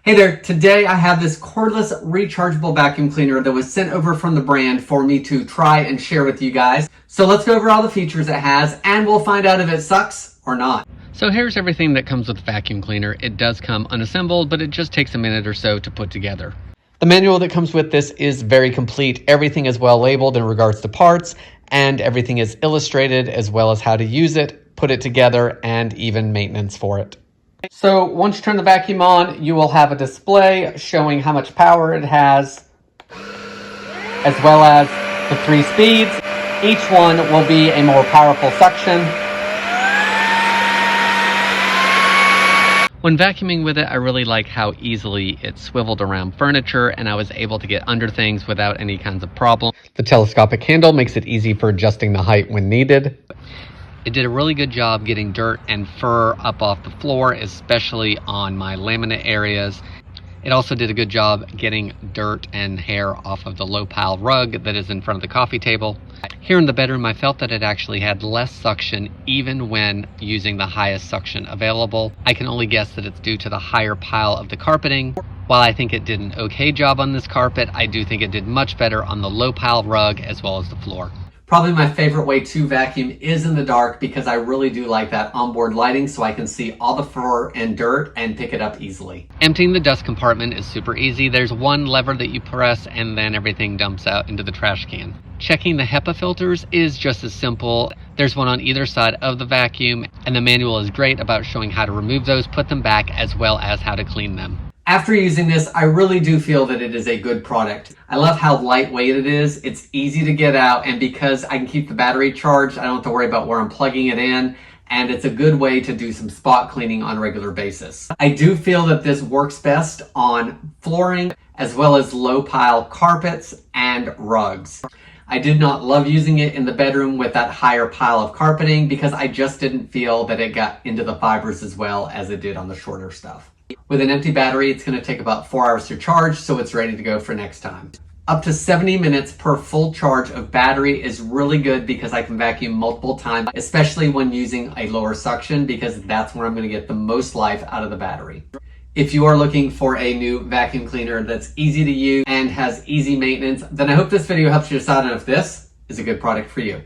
Hey there, today I have this cordless rechargeable vacuum cleaner that was sent over from the brand for me to try and share with you guys. So let's go over all the features it has and we'll find out if it sucks or not. So here's everything that comes with the vacuum cleaner. It does come unassembled, but it just takes a minute or so to put together. The manual that comes with this is very complete. Everything is well labeled in regards to parts, and everything is illustrated as well as how to use it, put it together, and even maintenance for it. So once you turn the vacuum on, you will have a display showing how much power it has, as well as the 3 speeds. Each one will be a more powerful suction. When vacuuming with it, I really like how easily it swiveled around furniture and I was able to get under things without any kinds of problem. The telescopic handle makes it easy for adjusting the height when needed. It did a really good job getting dirt and fur up off the floor, especially on my laminate areas. It also did a good job getting dirt and hair off of the low pile rug that is in front of the coffee table. Here in the bedroom, I felt that it actually had less suction even when using the highest suction available. I can only guess that it's due to the higher pile of the carpeting. While I think it did an okay job on this carpet, I do think it did much better on the low pile rug as well as the floor. Probably my favorite way to vacuum is in the dark because I really do like that onboard lighting so I can see all the fur and dirt and pick it up easily. Emptying the dust compartment is super easy. There's one lever that you press and then everything dumps out into the trash can. Checking the HEPA filters is just as simple. There's one on either side of the vacuum and the manual is great about showing how to remove those, put them back, as well as how to clean them. After using this, I really do feel that it is a good product. I love how lightweight it is. It's easy to get out, and because I can keep the battery charged, I don't have to worry about where I'm plugging it in, and it's a good way to do some spot cleaning on a regular basis. I do feel that this works best on flooring, as well as low pile carpets and rugs. I did not love using it in the bedroom with that higher pile of carpeting because I just didn't feel that it got into the fibers as well as it did on the shorter stuff. With an empty battery, it's going to take about 4 hours to charge, so it's ready to go for next time. Up to 70 minutes per full charge of battery is really good because I can vacuum multiple times, especially when using a lower suction, because that's where I'm going to get the most life out of the battery. If you are looking for a new vacuum cleaner that's easy to use and has easy maintenance, then I hope this video helps you decide on if this is a good product for you.